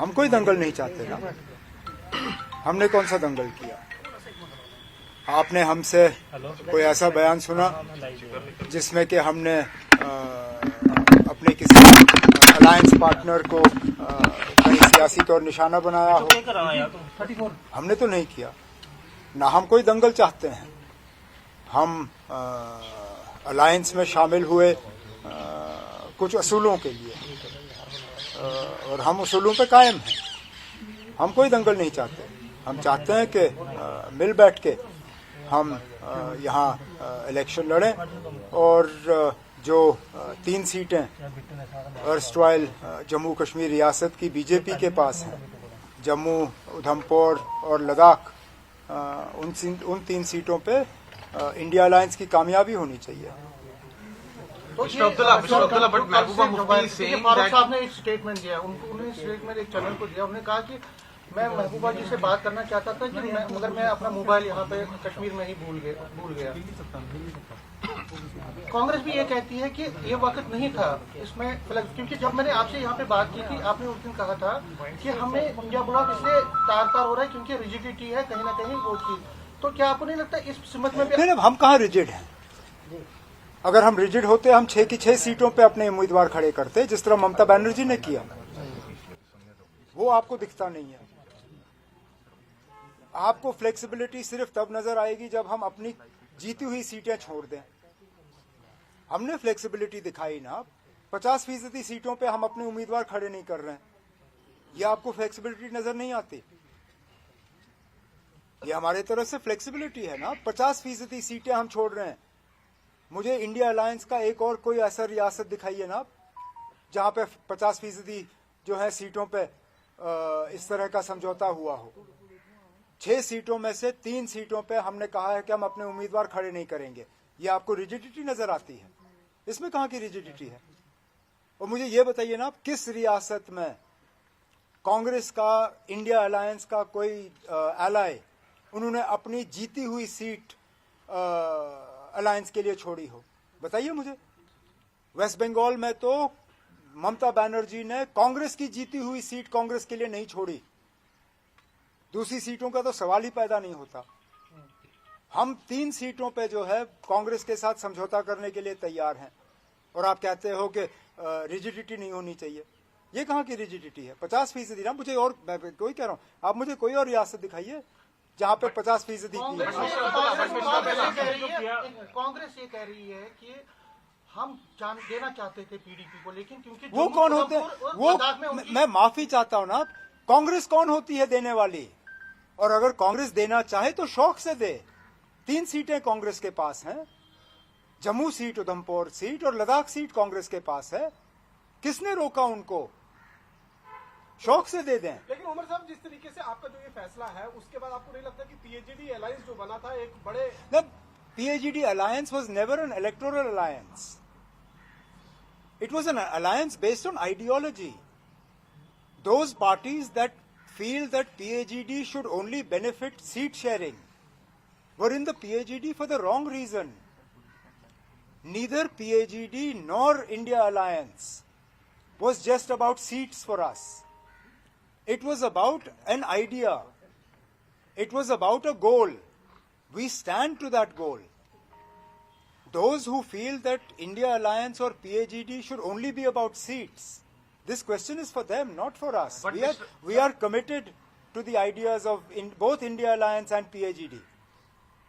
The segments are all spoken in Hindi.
हम कोई दंगल नहीं चाहते ना। हमने कौन सा दंगल किया? आपने हमसे कोई ऐसा बयान सुना जिसमें कि हमने अपने किसी अलायंस पार्टनर को कहीं सियासी तौर निशाना बनाया हो? हमने तो नहीं किया ना। हम कोई दंगल चाहते हैं। हम अलायंस में शामिल हुए कुछ असूलों के लिए और हम उसूलों पे कायम हैं। हम कोई दंगल नहीं चाहते। हम चाहते हैं कि मिल बैठ के हम यहाँ इलेक्शन लड़ें और जो 3 सीटें अर्स्टवाइल जम्मू कश्मीर रियासत की बीजेपी के पास हैं, जम्मू, उधमपुर और लद्दाख, उन 3 सीटों पे इंडिया अलायंस की कामयाबी होनी चाहिए। मिस्टर अब्दुल्ला, बट महबूबा मुफ्ती फारूक साहब ने एक स्टेटमेंट दिया। उन्होंने स्टेटमेंट एक चैनल को दिया। उन्होंने कहा कि मैं महबूबा जी से बात करना चाहता था कि मगर मैं अपना मोबाइल यहाँ पे कश्मीर में ही भूल गया। कांग्रेस भी ये कहती है कि ये वक्त नहीं था इसमें, क्योंकि जब मैंने आपसे यहाँ पे बात की थी, आपने उस दिन कहा था कि हमें इंडिया ब्लॉक इसलिए तार हो रहा है क्योंकि रिजिडिटी है कहीं ना कहीं वो चीज। तो क्या आपको नहीं लगता इस सिमत में भी? हम कहाँ रिजिड हैं? अगर हम रिजिड होते हम 6 की 6 सीटों पे अपने उम्मीदवार खड़े करते, जिस तरह ममता बनर्जी ने किया। वो आपको दिखता नहीं है। आपको फ्लेक्सिबिलिटी सिर्फ तब नजर आएगी जब हम अपनी जीती हुई सीटें छोड़ दें। हमने फ्लेक्सिबिलिटी दिखाई ना। 50% सीटों पे हम अपने उम्मीदवार खड़े नहीं कर रहे हैं। ये आपको फ्लेक्सिबिलिटी नजर नहीं आती? ये हमारे तरफ से फ्लेक्सिबिलिटी है ना। 50% सीटें हम छोड़ रहे हैं। मुझे इंडिया अलायंस का एक और कोई ऐसा रियासत दिखाइए ना जहां पे 50% जो है सीटों पे इस तरह का समझौता हुआ हो। 6 सीटों में से 3 सीटों पे हमने कहा है कि हम अपने उम्मीदवार खड़े नहीं करेंगे। ये आपको रिजिडिटी नजर आती है? इसमें कहां की रिजिडिटी है? और मुझे ये बताइए ना, किस रियासत में कांग्रेस का, इंडिया अलायंस का कोई एलाय उन्होंने अपनी जीती हुई सीट अलायंस के लिए छोड़ी हो? बताइए मुझे। वेस्ट बंगाल में तो ममता बनर्जी ने कांग्रेस की जीती हुई सीट कांग्रेस के लिए नहीं छोड़ी। दूसरी सीटों का तो सवाल ही पैदा नहीं होता। हम 3 सीटों पे जो है कांग्रेस के साथ समझौता करने के लिए तैयार हैं और आप कहते हो कि रिजिडिटी नहीं होनी चाहिए। ये कहां की रिजिडिटी है? 50% ना। मुझे और मैं कोई कह रहा हूं, आप मुझे कोई और रियासत दिखाइए जहां पे 50% कांग्रेस ये कह रही है कि हम जान देना चाहते थे पीडीपी को, लेकिन क्योंकि वो कौन होते हैं? वो मैं माफी चाहता हूं ना, कांग्रेस कौन होती है देने वाली? और अगर कांग्रेस देना चाहे तो शौक से दे। 3 सीटें कांग्रेस के पास हैं। जम्मू सीट, उधमपुर सीट और लद्दाख सीट कांग्रेस के पास है। किसने रोका उनको? शौक से दे दें। लेकिन उमर साहब, जिस तरीके से आपका जो ये फैसला है, उसके बाद आपको नहीं लगता कि पीएजीडी अलायंस जो बना था एक बड़े PAGD alliance was never an electoral alliance. It was an alliance based on ideology. Those parties that feel that PAGD should only benefit seat sharing were in the PAGD for the wrong reason. Neither PAGD nor India Alliance was just about seats for us. It was about an idea. It was about a goal. We stand to that goal. Those who feel that India Alliance or PAGD should only be about seats, this question is for them, not for us. We are committed to the ideas of both India Alliance and PAGD.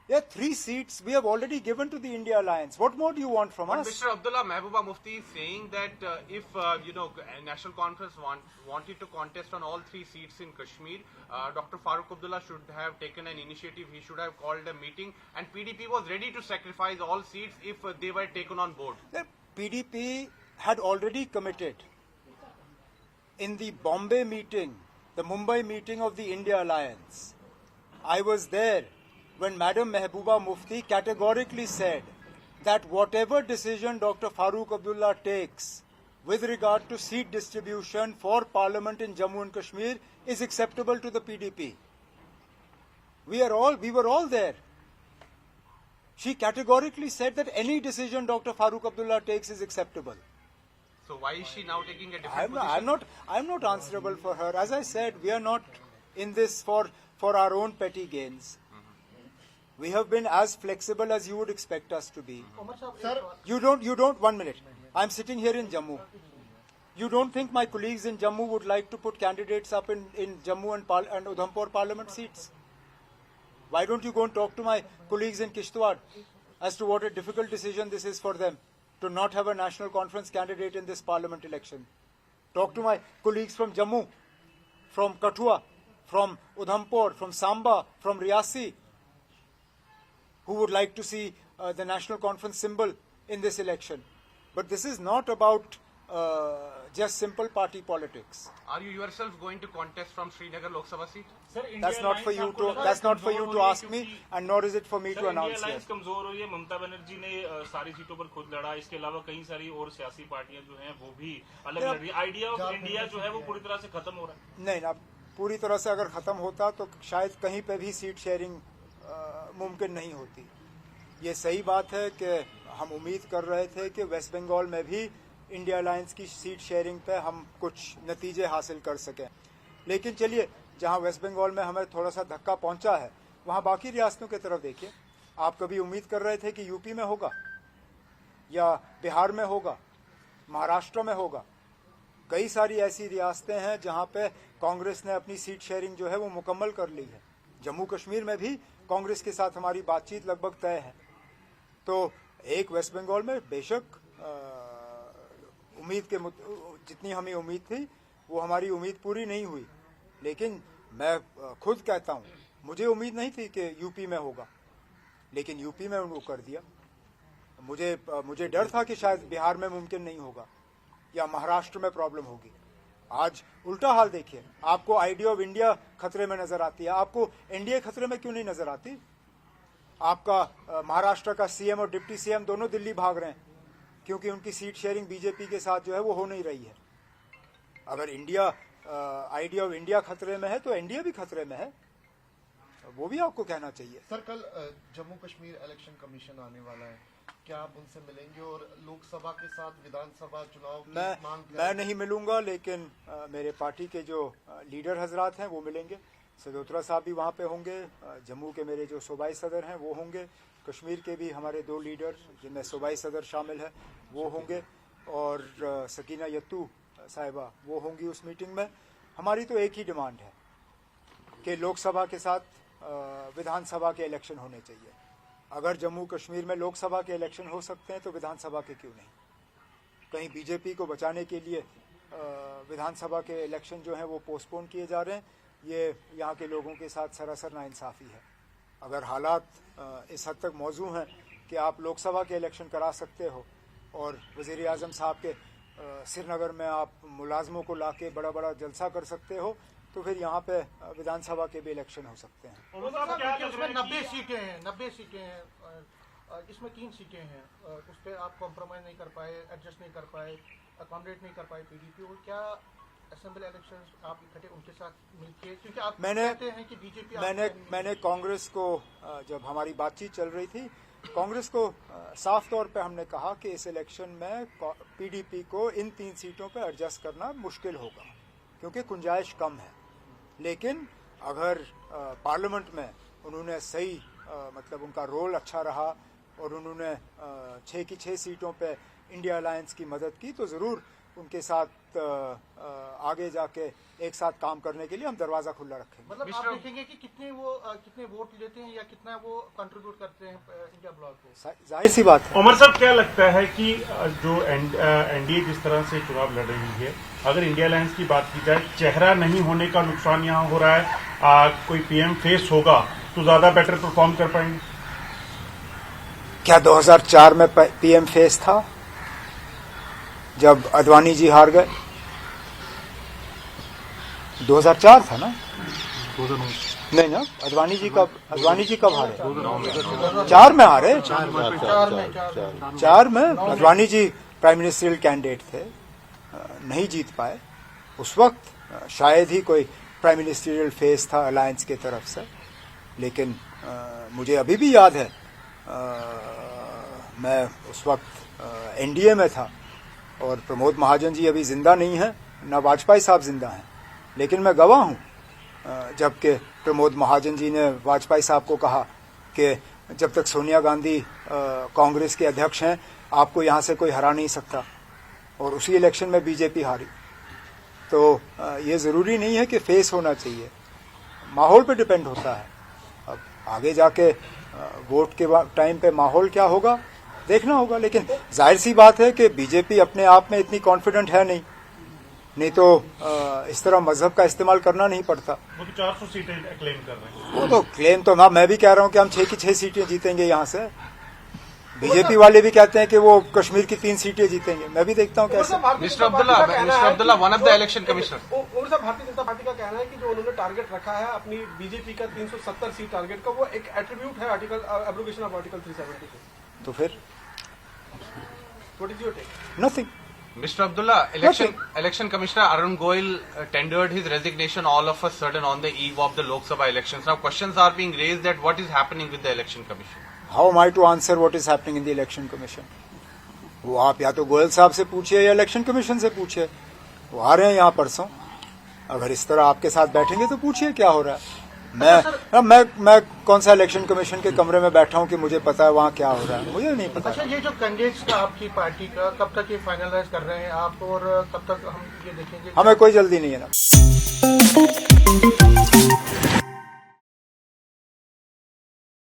There are 3 seats we have already given to the India Alliance. What more do you want from us? Mr. Abdullah, Mahbooba Mufti is saying that if National Conference wanted to contest on all 3 seats in Kashmir, Dr. Farooq Abdullah should have taken an initiative. He should have called a meeting, and PDP was ready to sacrifice all seats if they were taken on board. The PDP had already committed in the Bombay meeting, the Mumbai meeting of the India Alliance. I was there when Madam Mehbooba Mufti categorically said that whatever decision Dr. Farooq Abdullah takes with regard to seat distribution for Parliament in Jammu and Kashmir is acceptable to the PDP. We were all there. She categorically said that any decision Dr. Farooq Abdullah takes is acceptable. So why is she now taking a different position? I'm not answerable for her. As I said, we are not in this for our own petty gains. We have been as flexible as you would expect us to be. Sir, You don't, 1 minute. I'm sitting here in Jammu. You don't think my colleagues in Jammu would like to put candidates up in Jammu and Udhampur parliament seats? Why don't you go and talk to my colleagues in Kishtwar as to what a difficult decision this is for them to not have a national conference candidate in this parliament election? Talk to my colleagues from Jammu, from Kathua, from Udhampur, from Samba, from Riyasi, who would like to see the national conference symbol in this election. But this is not about just simple party politics. Are you yourself going to contest from Srinagar Lok Sabha seat? Sir That's not for you to ask me, and nor is it for me to announce India here. Alliance कमजोर हो रही है। ममता बनर्जी ने सारी सीटों पर खुद लड़ा, इसके अलावा कई सारी और सियासी पार्टियां जो हैं वो भी अलग लड़ रही है। आइडिया ऑफ इंडिया जो है वो पूरी तरह से खत्म हो रहा है। नहीं ना, पूरी तरह से अगर खत्म होता तो शायद कहीं पे भी सीट शेयरिंग मुमकिन नहीं होती। ये सही बात है कि हम उम्मीद कर रहे थे कि वेस्ट बंगाल में भी इंडिया अलायंस की सीट शेयरिंग पे हम कुछ नतीजे हासिल कर सकें, लेकिन चलिए, जहां वेस्ट बंगाल में हमें थोड़ा सा धक्का पहुंचा है, वहां बाकी रियासतों की तरफ देखिए। आप कभी उम्मीद कर रहे थे कि यूपी में होगा या बिहार में होगा, महाराष्ट्र में होगा? कई सारी ऐसी रियासतें हैं जहां पे कांग्रेस ने अपनी सीट शेयरिंग जो है वो मुकम्मल कर ली है। जम्मू कश्मीर में भी कांग्रेस के साथ हमारी बातचीत लगभग तय है। तो एक वेस्ट बंगाल में बेशक उम्मीद के जितनी हमें उम्मीद थी वो हमारी उम्मीद पूरी नहीं हुई, लेकिन मैं खुद कहता हूं मुझे उम्मीद नहीं थी कि यूपी में होगा, लेकिन यूपी में उनको कर दिया। मुझे डर था कि शायद बिहार में मुमकिन नहीं होगा या महाराष्ट्र में प्रॉब्लम होगी। आज उल्टा हाल देखिए, आपको आइडिया ऑफ इंडिया खतरे में नजर आती है, आपको एनडीए खतरे में क्यों नहीं नजर आती? आपका महाराष्ट्र का सीएम और डिप्टी सीएम दोनों दिल्ली भाग रहे हैं क्योंकि उनकी सीट शेयरिंग बीजेपी के साथ जो है वो हो नहीं रही है। अगर आइडिया ऑफ इंडिया खतरे में है तो एनडीए भी खतरे में है, वो भी आपको कहना चाहिए। सर, कल जम्मू कश्मीर इलेक्शन कमीशन आने वाला है, क्या आप उनसे मिलेंगे? और लोकसभा के साथ विधानसभा चुनाव की मांग मैं नहीं मिलूंगा, लेकिन मेरे पार्टी के जो लीडर हजरात हैं वो मिलेंगे। सदोत्रा साहब भी वहाँ पे होंगे, जम्मू के मेरे जो सूबाई सदर हैं वो होंगे, कश्मीर के भी हमारे 2 लीडर जिनमें सूबाई सदर शामिल है वो होंगे, और सकीना यत्तू साहिबा वो होंगी उस मीटिंग में। हमारी तो एक ही डिमांड है कि लोकसभा के साथ विधानसभा के इलेक्शन होने चाहिए। अगर जम्मू कश्मीर में लोकसभा के इलेक्शन हो सकते हैं तो विधानसभा के क्यों नहीं? कहीं बीजेपी को बचाने के लिए विधानसभा के इलेक्शन जो हैं वो पोस्टपोन किए जा रहे हैं, ये यहाँ के लोगों के साथ सरासर नाइंसाफ़ी है। अगर हालात इस हद तक मौजू हैं कि आप लोकसभा के इलेक्शन करा सकते हो और वज़ीर आज़म साहब के श्रीनगर में आप मुलाजमों को लाके बड़ा बड़ा जलसा कर सकते हो, तो फिर यहाँ पे विधानसभा के भी इलेक्शन हो सकते हैं। उसमें 90 सीटें हैं, इसमें 3 सीटें हैं, उस पर आप कॉम्प्रोमाइज नहीं कर पाए, एडजस्ट नहीं कर पाए, अकोमोडेट नहीं कर पाए पीडीपी को। क्या असेंबली इलेक्शंस आप इकट्ठे उनके साथ मिलके, क्योंकि आप कहते हैं कि बीजेपी मैंने कांग्रेस को, जब हमारी बातचीत चल रही थी, कांग्रेस को साफ तौर पे हमने कहा कि इस इलेक्शन में पीडीपी को इन 3 सीटों पे एडजस्ट करना मुश्किल होगा क्योंकि गुंजाइश कम है। लेकिन अगर पार्लियामेंट में उन्होंने सही मतलब उनका रोल अच्छा रहा और उन्होंने 6 की 6 सीटों पे इंडिया अलायंस की मदद की, तो ज़रूर उनके साथ आगे जाके एक साथ काम करने के लिए हम दरवाज़ा खुला रखेंगे। मतलब आप देखेंगे कि कितने वोट लेते हैं या कितना वो कंट्रीब्यूट करते हैं इंडिया ब्लॉक को। जाहिर सी बात है। उमर साहब, क्या लगता है कि जो एनडीए जिस तरह से चुनाव लड़ रही है, अगर इंडिया अलायंस की बात की जाए, चेहरा नहीं होने का नुकसान यहाँ हो रहा है, कोई पीएम फेस होगा तो ज्यादा बेटर परफॉर्म कर पाएंगे? क्या 2004 में पीएम फेस था जब अडवाणी जी हार गए? 2004 था ना? नहीं ना, अडवाणी जी कब हारे? 4 में हारे। 4 में Advani ji prime ministerial candidate थे, नहीं जीत पाए। उस वक्त शायद ही कोई प्राइम मिनिस्ट्रियल फेस था अलायंस के तरफ से, लेकिन मुझे अभी भी याद है मैं उस वक्त एनडीए में था और प्रमोद महाजन जी अभी जिंदा नहीं हैं, न वाजपेयी साहब जिंदा हैं, लेकिन मैं गवाह हूं जबकि प्रमोद महाजन जी ने वाजपेयी साहब को कहा कि जब तक सोनिया गांधी कांग्रेस के अध्यक्ष हैं आपको यहां से कोई हरा नहीं सकता, और उसी इलेक्शन में बीजेपी हारी। तो ये जरूरी नहीं है कि फेस होना चाहिए, माहौल पे डिपेंड होता है। अब आगे जाके वोट के टाइम पे माहौल क्या होगा देखना होगा, लेकिन जाहिर सी बात है कि बीजेपी अपने आप में इतनी कॉन्फिडेंट है नहीं तो इस तरह मजहब का इस्तेमाल करना नहीं पड़ता। वो तो 400 सीटें क्लेम कर रहे हैं। वो तो क्लेम तो ना, मैं भी कह रहा हूं कि हम 6 की 6 सीटें जीतेंगे यहां से। बीजेपी वाले भी कहते हैं कि वो कश्मीर की 3 सीटें जीतेंगे, मैं भी देखता हूं कैसे। Mr. Abdullah, one of the election commissioners. Umar साहब, भारतीय जनता पार्टी का कहना है कि जो उन्होंने टारगेट रखा है अपनी बीजेपी का 370 सीट टारगेट का, वो एक एट्रीब्यूट है आर्टिकल एब्रोगेशन ऑफ आर्टिकल 370 के। तो फिर what is your take? Nothing. Mr. Abdullah, election commissioner Arun Goyal tendered his resignation all of a sudden on the eve of the Lok Sabha elections. Now questions are being raised that what is happening with the election commission. How am I to answer what is happening in the election commission? वो आप या तो गोयल साहब से पूछिए या इलेक्शन कमीशन से पूछिए, वो आ रहे हैं यहाँ परसों। अगर इस तरह आपके साथ बैठेंगे तो पूछिए क्या हो रहा है। मैं कौन सा इलेक्शन कमीशन के कमरे में बैठा हूँ कि मुझे पता है वहाँ क्या हो रहा है, मुझे नहीं पता। अच्छा, ये जो कैंडिडेट्स का आपकी पार्टी का कब तक ये फाइनलाइज कर रहे हैं आप, और कब तक हम ये देखेंगे? हमें कोई जल्दी नहीं है ना।